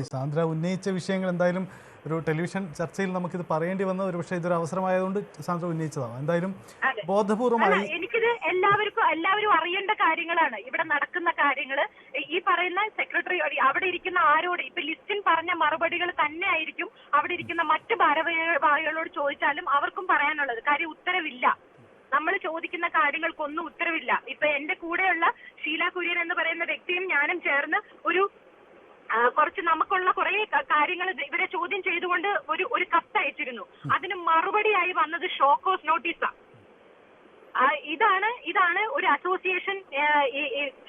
സാന്ദ്ര ഉന്നയിച്ച വിഷയങ്ങൾ എന്തായാലും ഒരു ടെലിവിഷൻ ചർച്ചയിൽ നമുക്കിത് പറയേണ്ടി വന്ന ഒരു പക്ഷേ ഇതൊരു അവസരമായതുകൊണ്ട് സാന്ദ്ര ഉന്നയിച്ചതാണ്. എന്തായാലും ബോധപൂർവമായി എനിക്കിത് എല്ലാവരും അറിയേണ്ട കാര്യങ്ങളാണ്. ഇവിടെ നടക്കുന്ന കാര്യങ്ങൾ ഈ പറയുന്ന സെക്രട്ടറി അവിടെ ഇരിക്കുന്ന ആരോട് ഇപ്പൊ ലിസ്റ്റിൻ പറഞ്ഞ മറുപടികൾ തന്നെ ആയിരിക്കും അവിടെ ഇരിക്കുന്ന മറ്റു ഭാരവാഹികളോട് ചോദിച്ചാലും അവർക്കും പറയാനുള്ളത്. കാര്യം ഉത്തരവില്ല. നമ്മൾ ചോദിക്കുന്ന കാര്യങ്ങൾക്കൊന്നും ഉത്തരവില്ല. ഇപ്പൊ എന്റെ കൂടെയുള്ള ഷീല കുര്യൻ എന്ന് പറയുന്ന വ്യക്തിയും ഞാനും ചേർന്ന് ഒരു കുറച്ച് നമുക്കുള്ള കുറെ കാര്യങ്ങൾ ഇവരെ ചോദ്യം ചെയ്തുകൊണ്ട് ഒരു കത്ത് അയച്ചിരുന്നു. അതിന് മറുപടിയായി വന്നത് ഷോക്കോസ് നോട്ടീസാണ്. ഇതാണ് ഒരു അസോസിയേഷൻ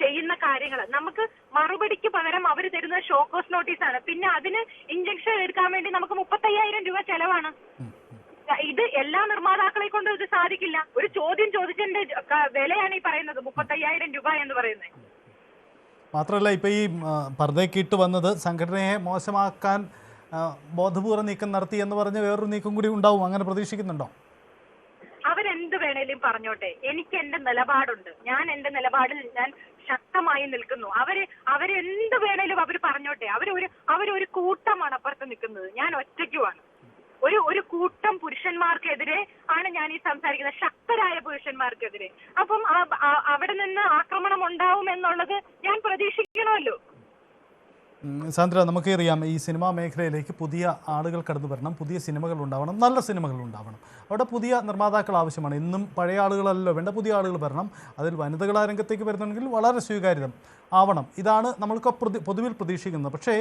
ചെയ്യുന്ന കാര്യങ്ങൾ. നമുക്ക് മറുപടിക്ക് പകരം അവർ തരുന്ന ഷോക്കോസ് നോട്ടീസാണ്. പിന്നെ അതിന് ഇഞ്ചക്ഷൻ എടുക്കാൻ വേണ്ടി നമുക്ക് 35,000 രൂപ ചെലവാണ്. ഇത് എല്ലാ നിർമ്മാതാക്കളെ കൊണ്ടും ഇത് സാധിക്കില്ല. ഒരു ചോദ്യം ചോദിച്ചതിന്റെ വിലയാണ് ഈ പറയുന്നത് 35,000 രൂപ എന്ന് പറയുന്നത്. മാത്രമല്ല ഇപ്പൊ ഈ പർദ്ദയ്ക്കിട്ട് വന്നത് സംഘടനയെ മോശമാക്കാൻ ബോധപൂർവ്വം നീക്കം നടത്തി എന്ന് പറഞ്ഞ് വേറൊരു നീക്കം കൂടി ഉണ്ടാവും. അങ്ങനെ പ്രതീക്ഷിക്കുന്നുണ്ടോ? അവരെന്ത് വേണേലും പറഞ്ഞോട്ടെ, എനിക്ക് എന്റെ നിലപാടുണ്ട്. ഞാൻ എന്റെ നിലപാടിൽ ഞാൻ ശക്തമായി നിൽക്കുന്നു. അവരെന്ത് വേണേലും അവർ പറഞ്ഞോട്ടെ. അവരൊരു കൂട്ടമാണ് അപ്പുറത്ത് നിൽക്കുന്നത്, ഞാൻ ഒറ്റയ്ക്കുമാണ്. ഒരു കൂട്ടം പുരുഷന്മാർക്കെതിരെ ആണ് ഞാൻ ഈ സംസാരിക്കുന്നത്, ശക്തരായ പുരുഷന്മാർക്കെതിരെ. അപ്പം അവിടെ നിന്ന് ആക്രമണം ഉണ്ടാവും എന്നുള്ളത് ഞാൻ പ്രതീക്ഷിക്കണമല്ലോ. സാന്ദ്ര, നമുക്കറിയാം ഈ സിനിമാ മേഖലയിലേക്ക് പുതിയ ആളുകൾ കടന്നു വരണം, പുതിയ സിനിമകൾ ഉണ്ടാവണം, നല്ല സിനിമകൾ ഉണ്ടാവണം. അവിടെ പുതിയ നിർമ്മാതാക്കൾ ആവശ്യമാണ്. ഇന്നും പഴയ ആളുകളല്ലോ വേണ്ട, പുതിയ ആളുകൾ വരണം. അതിൽ വനിതകൾ ആ രംഗത്തേക്ക് വരുന്നുണ്ടെങ്കിൽ വളരെ സ്വീകാര്യതം ആവണം. ഇതാണ് നമ്മൾക്ക് പൊതുവിൽ പ്രതീക്ഷിക്കുന്നത്. പക്ഷേ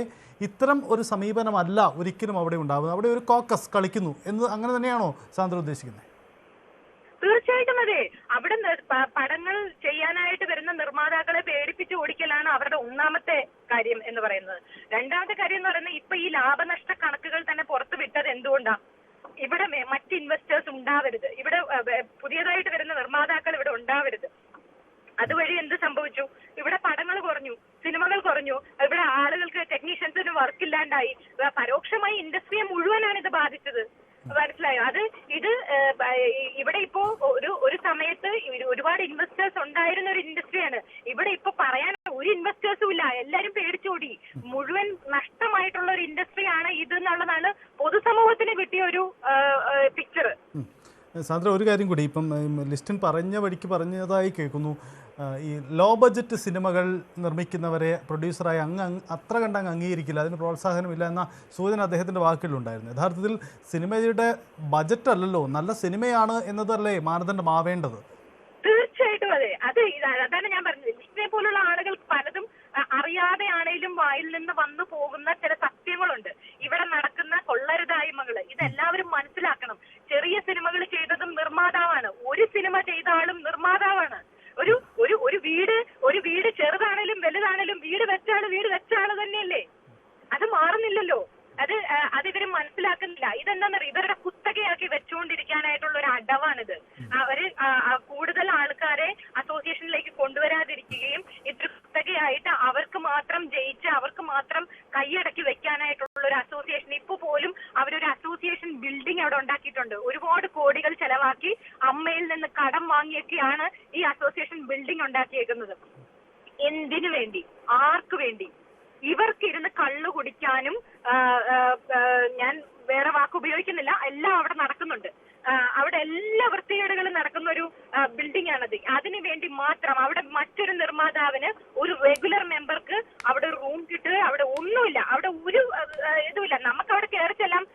ഇത്തരം ഒരു സമീപനമല്ല ഒരിക്കലും അവിടെ ഉണ്ടാകുന്നത്. അവിടെ ഒരു കോക്കസ് കളിക്കുന്നു എന്ന് അങ്ങനെ തന്നെയാണോ സാന്ദ്ര ഉദ്ദേശിക്കുന്നത്? തീർച്ചയായിട്ടും അതെ. അവിടെ പടങ്ങൾ ചെയ്യാനായിട്ട് വരുന്ന നിർമ്മാതാക്കളെ പേടിപ്പിച്ച് ഓടിക്കലാണ് അവരുടെ ഒന്നാമത്തെ കാര്യം എന്ന് പറയുന്നത്. രണ്ടാമത്തെ കാര്യം എന്ന് പറയുന്നത് ഇപ്പൊ ഈ ലാഭനഷ്ട കണക്കുകൾ തന്നെ പുറത്തു വിട്ടത് എന്തുകൊണ്ടാണ്? ഇവിടെ മറ്റ് ഇൻവെസ്റ്റേഴ്സ് ഉണ്ടാവരുത്, ഇവിടെ പുതിയതായിട്ട് വരുന്ന നിർമ്മാതാക്കൾ ഇവിടെ ഉണ്ടാവരുത്. അതുവഴി എന്ത് സംഭവിച്ചു? ഇവിടെ പടങ്ങൾ കുറഞ്ഞു, സിനിമകൾ കുറഞ്ഞു, ഇവിടെ ആളുകൾക്ക് ടെക്നീഷ്യൻസിന് വർക്കില്ലാണ്ടായി. പരോക്ഷമായി ഇൻഡസ്ട്രിയെ മുഴുവനാണ് ഇത് ബാധിച്ചത്. മനസ്സിലായോ? ഇത് ഇവിടെ ഇപ്പോ ഒരു സമയത്ത് ഒരുപാട് ഇൻവെസ്റ്റേഴ്സ് ഉണ്ടായിരുന്ന ഒരു ഇൻഡസ്ട്രിയാണ്. ഇവിടെ ഇപ്പൊ പറയാൻ ഒരു ഇൻവെസ്റ്റേഴ്സും ഇല്ല, എല്ലാരും പേടിച്ചോടി. മുഴുവൻ നഷ്ടമായിട്ടുള്ള ഒരു ഇൻഡസ്ട്രിയാണ് ഇത് എന്നുള്ളതാണ് പൊതുസമൂഹത്തിന് കിട്ടിയ ഒരു പിക്ചർ. സാന്ദ്ര, ഒരു കാര്യം കൂടി, ഇപ്പം ലിസ്റ്റിൻ പറഞ്ഞ വഴിക്ക് പറഞ്ഞതായി കേൾക്കുന്നു, ഈ ലോ ബഡ്ജറ്റ് സിനിമകൾ നിർമ്മിക്കുന്നവരെ പ്രൊഡ്യൂസറായി അത്ര കണ്ടങ്ങ് അംഗീകരിക്കില്ല, അതിന് പ്രോത്സാഹനമില്ല എന്ന സൂചന അദ്ദേഹത്തിൻ്റെ വാക്കുകളിലുണ്ടായിരുന്നു. യഥാർത്ഥത്തിൽ സിനിമയുടെ ബജറ്റ് അല്ലല്ലോ, നല്ല സിനിമയാണ് എന്നതല്ലേ മാനദണ്ഡമാവേണ്ടത്? തീർച്ചയായിട്ടും അതെ. അതാണ് ഞാൻ പറഞ്ഞത്. ലിസ്റ്റിനെ പോലുള്ള ആളുകൾ പലതും അറിയാതെയാണേലും വായിൽ നിന്ന് വന്നു പോകുന്ന ചില സത്യങ്ങളുണ്ട്. ഇവിടെ നടക്കുന്ന കൊള്ളരുതായ്മകൾ ഇതെല്ലാവരും മനസ്സിലാക്കണം. ചെറിയ സിനിമകൾ ചെയ്തതും നിർമ്മാതാവാണ്, ഒരു സിനിമ ചെയ്ത ആളും നിർമ്മാതാവാണ്. ഒരു വീട് ചെറുതാണേലും വലുതാണേലും വീട് വെച്ച ആള് തന്നെയല്ലേ? അത് മാറുന്നില്ലല്ലോ. അതിവര് മനസ്സിലാക്കുന്നില്ല. ഇതെന്താന്നറിയാം, ഇവരുടെ കുത്തകയാക്കി വെച്ചുകൊണ്ടിരിക്കാനായിട്ടുള്ള ഒരു അടവാണിത്. അവര് കൂടുതൽ ആൾക്കാരെ അസോസിയേഷനിലേക്ക് കൊണ്ടുവരാതിരിക്കുകയും ഇത്ര കുത്തകയായിട്ട് അവർക്ക് മാത്രം ജയിച്ച് അവർക്ക് മാത്രം കൈയടക്കി വെക്കാനായിട്ടുള്ള ഒരു അസോസിയേഷൻ. ഇപ്പൊ പോലും അവരൊരു അസോസിയേഷൻ ബിൽഡിംഗ് അവിടെ ഉണ്ടാക്കിയിട്ടുണ്ട്. ഒരുപാട് കോടികൾ ചെലവാക്കി അമ്മയിൽ നിന്ന് കടം വാങ്ങിയൊക്കെയാണ് ഈ അസോസിയേഷൻ ബിൽഡിംഗ് ഉണ്ടാക്കിയേക്കുന്നത്. എന്തിനു വേണ്ടി? ആർക്ക് വേണ്ടി? ഇവർക്കിരുന്ന് കള്ളു കുടിക്കാനും, ഞാൻ വേറെ വാക്ക് ഉപയോഗിക്കുന്നില്ല, എല്ലാം അവിടെ നടക്കുന്നുണ്ട്. അവിടെ എല്ലാ വൃത്തികേടുകളും നടക്കുന്ന ഒരു ബിൽഡിംഗ് ആണത്. അതിനു വേണ്ടി മാത്രം അവിടെ മറ്റൊരു നിർമ്മാതാവിന്, ഒരു റെഗുലർ മെമ്പർക്ക് അവിടെ ഒരു റൂം കിട്ടുക, അവിടെ ഒന്നുമില്ല, അവിടെ ഒരു ഇതുമില്ല. നമുക്ക് അവിടെ കയറിച്ചെല്ലാം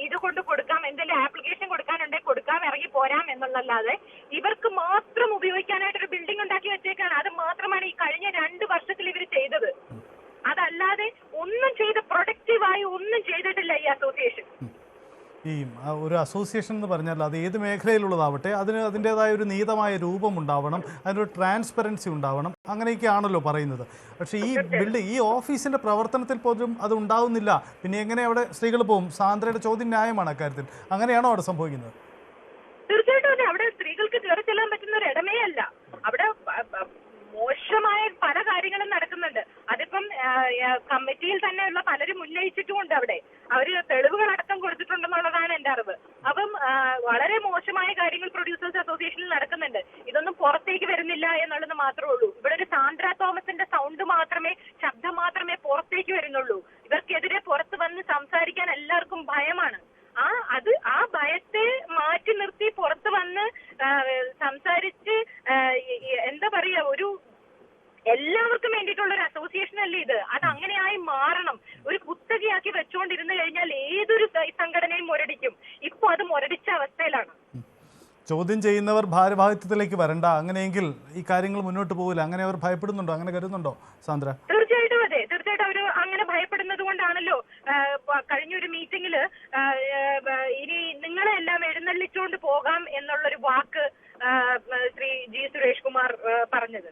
ഇത് കൊണ്ട് കൊടുക്കാം, എന്തെങ്കിലും ആപ്ലിക്കേഷൻ കൊടുക്കാനുണ്ടെങ്കിൽ കൊടുക്കാം, ഇറങ്ങി പോരാം എന്നുള്ളല്ലാതെ ഇവർക്ക് മാത്രം ഉപയോഗിക്കാനായിട്ടൊരു ബിൽഡിംഗ് ഉണ്ടാക്കി വെച്ചേക്കാണ്. അത് മാത്രമാണ് ഈ കഴിഞ്ഞ 2 വർഷത്തിൽ ഇവർ ചെയ്തത്. അതല്ലാതെ ഒന്നും പ്രൊഡക്റ്റീവായി ഒന്നും ചെയ്തിട്ടില്ല ഈ അസോസിയേഷൻ. ഈ ഒരു അസോസിയേഷൻ എന്ന് പറഞ്ഞാൽ അത് ഏത് മേഖലയിലുള്ളതാവട്ടെ അതിന് അതിൻ്റെതായ ഒരു നീതമായ രൂപം ഉണ്ടാവണം, അതിനൊരു ട്രാൻസ്പെറൻസി ഉണ്ടാവണം, അങ്ങനെയൊക്കെയാണല്ലോ പറയുന്നത്. പക്ഷേ ഈ ബിൽഡിംഗ്, ഈ ഓഫീസിൻ്റെ പ്രവർത്തനത്തിൽ പോലും അത് ഉണ്ടാവുന്നില്ല. പിന്നെ എങ്ങനെ അവിടെ സ്ത്രീകൾ പോകും? സാന്ദ്രയുടെ ചോദ്യം ന്യായമാണ് അക്കാര്യത്തിൽ. അങ്ങനെയാണോ അവിടെ സംഭവിക്കുന്നത്? തീർച്ചയായിട്ടും അവിടെ സ്ത്രീകൾക്ക് കയറി ചെല്ലാൻ പറ്റുന്ന ഒരു ഇടമേ അല്ല. അവിടെ മോശമായ പല കാര്യങ്ങളും നടക്കുന്നുണ്ട്. അതിപ്പം കമ്മിറ്റിയിൽ തന്നെയുള്ള പലരും ഉന്നയിച്ചിട്ടുമുണ്ട്. അവിടെ അവര് തെളിവുകളടക്കം കൊടുത്തിട്ടുണ്ടെന്നുള്ളതാണ് എന്റെ അറിവ്. അപ്പം വളരെ മോശമായ കാര്യങ്ങൾ പ്രൊഡ്യൂസേഴ്സ് അസോസിയേഷനിൽ നടക്കുന്നുണ്ട്. ഇതൊന്നും പുറത്തേക്ക് വരുന്നില്ല എന്നുള്ളത് മാത്രമേ ഉള്ളൂ. ഇവിടെ ഒരു സാന്ദ്ര തോമസിന്റെ ശബ്ദം മാത്രമേ പുറത്തേക്ക് വരുന്നുള്ളൂ. ഇവർക്കെതിരെ പുറത്ത് വന്ന് സംസാരിക്കാൻ എല്ലാവർക്കും ഭയമാണ്. ആ ഭയത്തെ മാറ്റി നിർത്തി പുറത്ത് വന്ന് സംസാരിച്ച് എന്താ പറയാ, ഒരു എല്ലാവർക്കും വേണ്ടിയിട്ടുള്ള ഒരു അസോസിയേഷൻ അല്ലേ ഇത്. അത് അങ്ങനെയായി മാറണം. ഒരു കുത്തകയാക്കി വെച്ചുകൊണ്ടിരുന്നു കഴിഞ്ഞാൽ ഏതൊരു സംഘടനയും മുരടിക്കും. ഇപ്പൊ അത് മുരടിച്ച അവസ്ഥയിലാണ്. ചോദ്യം ചെയ്യുന്നവർ ഭാരവാഹിത്വത്തിലേക്ക് വരണ്ട, അങ്ങനെയെങ്കിൽ ഈ കാര്യങ്ങൾ മുന്നോട്ട് പോകില്ല, അങ്ങനെ അവർ ഭയപ്പെടുന്നുണ്ടോ, അങ്ങനെ കരുതുന്നുണ്ടോ സാന്ദ്ര? തീർച്ചയായിട്ടും അതെ, തീർച്ചയായിട്ടും അവർ അങ്ങനെ ഭയപ്പെടുന്നത് കൊണ്ടാണല്ലോ കഴിഞ്ഞൊരു മീറ്റിംഗില് ഇനി നിങ്ങളെ എല്ലാം എഴുന്നള്ളിച്ചുകൊണ്ട് പോകാം എന്നുള്ളൊരു വാക്ക് ശ്രീ ജി സുരേഷ് കുമാർ പറഞ്ഞത്.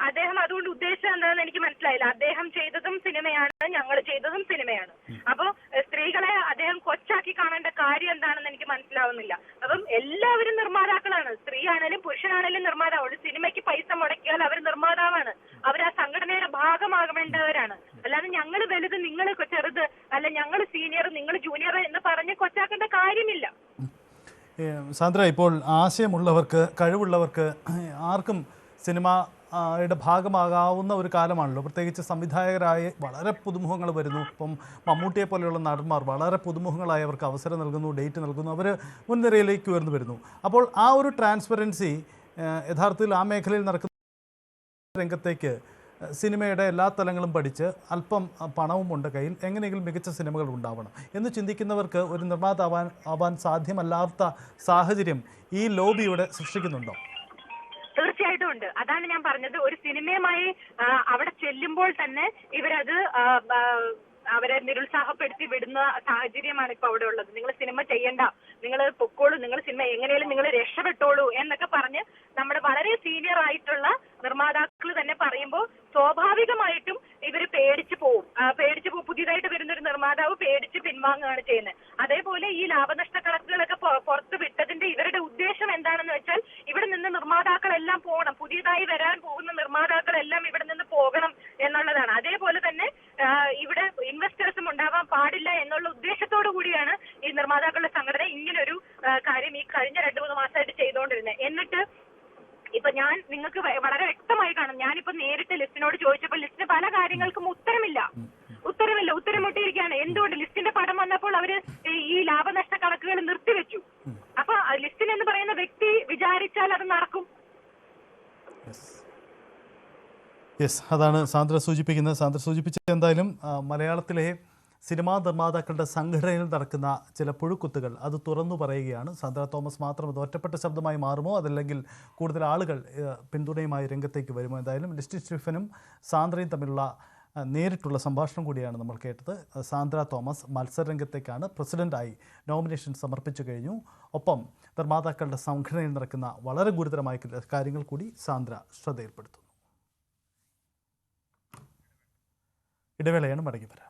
അദ്ദേഹം അതുകൊണ്ട് ഉദ്ദേശം എന്താണെന്ന് എനിക്ക് മനസ്സിലായില്ല. അദ്ദേഹം ചെയ്തതും സിനിമയാണ്, ഞങ്ങൾ ചെയ്തതും സിനിമയാണ്. അപ്പൊ സ്ത്രീകളെ അദ്ദേഹം കൊച്ചാക്കി കാണേണ്ട കാര്യം എന്താണെന്ന് എനിക്ക് മനസ്സിലാവുന്നില്ല. അപ്പം എല്ലാവരും നിർമ്മാതാക്കളാണ്, സ്ത്രീ ആണെങ്കിലും പുരുഷനാണെങ്കിലും നിർമ്മാതാവ്. ഒരു സിനിമയ്ക്ക് പൈസ മുടക്കിയാൽ അവർ നിർമ്മാതാവാണ്, അവർ ആ സംഘടനയുടെ ഭാഗമാകേണ്ടവരാണ്. അല്ലാതെ ഞങ്ങൾ വലുത് നിങ്ങൾ ചെറുത്, അല്ല ഞങ്ങൾ സീനിയർ നിങ്ങൾ ജൂനിയർ എന്ന് പറഞ്ഞ് കൊച്ചാക്കേണ്ട കാര്യമില്ല. സാന്ദ്ര, ഇപ്പോൾ ആശയമുള്ളവർക്ക്, കഴിവുള്ളവർക്ക് ആർക്കും സിനിമയുടെ ഭാഗമാകാവുന്ന ഒരു കാലമാണല്ലോ. പ്രത്യേകിച്ച് സംവിധായകരായ വളരെ പുതുമുഖങ്ങൾ വരുന്നു. ഇപ്പം മമ്മൂട്ടിയെ പോലെയുള്ള നടന്മാർ വളരെ പുതുമുഖങ്ങളായവർക്ക് അവസരം നൽകുന്നു, ഡേറ്റ് നൽകുന്നു, അവർ മുൻനിരയിലേക്ക് ഉയർന്നു വരുന്നു. അപ്പോൾ ആ ഒരു ട്രാൻസ്പെറൻസി യഥാർത്ഥത്തിൽ ആ മേഖലയിൽ നടക്കുന്ന രംഗത്തേക്ക് സിനിമയുടെ എല്ലാ തലങ്ങളും പഠിച്ച് അല്പം പണവും ഉണ്ട് കയ്യിൽ, എങ്ങനെയെങ്കിലും മികച്ച സിനിമകൾ ഉണ്ടാവണം എന്ന് ചിന്തിക്കുന്നവർക്ക് ഒരു നിർമ്മാതാവാൻ സാധ്യമല്ലാത്ത സാഹചര്യം ഈ ലോബിയുടെ സൃഷ്ടിക്കുന്നുണ്ടോ? തീർച്ചയായിട്ടും ഉണ്ട്. അതാണ് ഞാൻ പറഞ്ഞത്. ഒരു സിനിമയുമായി അവിടെ ചെല്ലുമ്പോൾ തന്നെ ഇവരത് അവരെ നിരുത്സാഹപ്പെടുത്തി വിടുന്ന സാഹചര്യമാണ് ഇപ്പൊ അവിടെ ഉള്ളത്. നിങ്ങൾ സിനിമ ചെയ്യണ്ട, നിങ്ങൾ പൊക്കോളൂ, നിങ്ങൾ സിനിമ എങ്ങനെയാലും നിങ്ങൾ രക്ഷപ്പെട്ടോളൂ എന്നൊക്കെ പറഞ്ഞ് നമ്മുടെ വളരെ സീനിയർ ആയിട്ടുള്ള നിർമ്മാതാക്കൾ തന്നെ പറയുമ്പോൾ സ്വാഭാവികമായിട്ടും ഇവര് പേടിച്ചു പോവും. പുതിയതായിട്ട് വരുന്ന ഒരു നിർമ്മാതാവ് പേടിച്ച് പിൻവാങ്ങുകയാണ് ചെയ്യുന്നത്. അതേപോലെ ഈ ലാഭനഷ്ട കണക്കുകളൊക്കെ പുറത്തു വിട്ടതിന്റെ ഇവരുടെ ഉദ്ദേശം എന്താണെന്ന് വെച്ചാൽ ഇവിടെ നിന്ന് നിർമ്മാതാക്കളെല്ലാം പോകണം, പുതിയതായി വരാൻ പോകുന്ന നിർമ്മാതാക്കളെല്ലാം ഇവിടെ നിന്ന് പോകണം എന്നുള്ളതാണ്. അതേപോലെ തന്നെ ഇവിടെ ഇൻവെസ്റ്റേഴ്സും ഉണ്ടാവാൻ പാടില്ല എന്നുള്ള ഉദ്ദേശത്തോടു കൂടിയാണ് ഈ നിർമ്മാതാക്കളുടെ സംഘടന ഇങ്ങനൊരു കാര്യം ഈ കഴിഞ്ഞ 2-3 മാസമായിട്ട് ചെയ്തുകൊണ്ടിരുന്നത്. എന്നിട്ട് ഇപ്പൊ ഞാൻ നിങ്ങൾക്ക് വളരെ വ്യക്തമായി കാണും, ഞാനിപ്പോ നേരിട്ട് ലിസ്റ്റിനോട് ചോദിച്ചപ്പോൾ ലിസ്റ്റിന് പല കാര്യങ്ങൾക്കും ഉത്തരം മുട്ടിയിരിക്കുകയാണ്. എന്തുകൊണ്ട്? ലിസ്റ്റിന്റെ പടം വന്നപ്പോൾ അവര് ഈ ലാഭനഷ്ട കണക്കുകൾ നിർത്തിവെച്ചു. അപ്പൊ ലിസ്റ്റിൻ എന്ന് പറയുന്ന വ്യക്തി വിചാരിച്ചാൽ അത് നടക്കും. അതാണ് സാന്ദ്ര സൂചിപ്പിക്കുന്നത്. സാന്ദ്ര സൂചിപ്പിച്ചത് എന്തായാലും മലയാളത്തിലെ സിനിമാ നിർമ്മാതാക്കളുടെ സംഘടനയിൽ നടക്കുന്ന ചില പുഴുക്കുത്തുകൾ അത് തുറന്നു പറയുകയാണ്. സാന്ദ്ര തോമസ് മാത്രം അത് ഒറ്റപ്പെട്ട ശബ്ദമായി മാറുമോ, അതല്ലെങ്കിൽ കൂടുതൽ ആളുകൾ പിന്തുണയുമായി രംഗത്തേക്ക് വരുമോ? എന്തായാലും ലിസ്റ്റിൻ സ്റ്റീഫനും സാന്ദ്രയും തമ്മിലുള്ള നേരിട്ടുള്ള സംഭാഷണം കൂടിയാണ് നമ്മൾ കേട്ടത്. സാന്ദ്ര തോമസ് മത്സരരംഗത്തേക്കാണ് പ്രസിഡൻ്റായി നോമിനേഷൻ സമർപ്പിച്ചു കഴിഞ്ഞു. ഒപ്പം നിർമ്മാതാക്കളുടെ സംഘടനയിൽ നടക്കുന്ന വളരെ ഗുരുതരമായ കാര്യങ്ങൾ കൂടി സാന്ദ്ര ശ്രദ്ധയിൽപ്പെടുത്തുന്നു. ഇടവേളയാണ്, മടങ്ങി വരാം.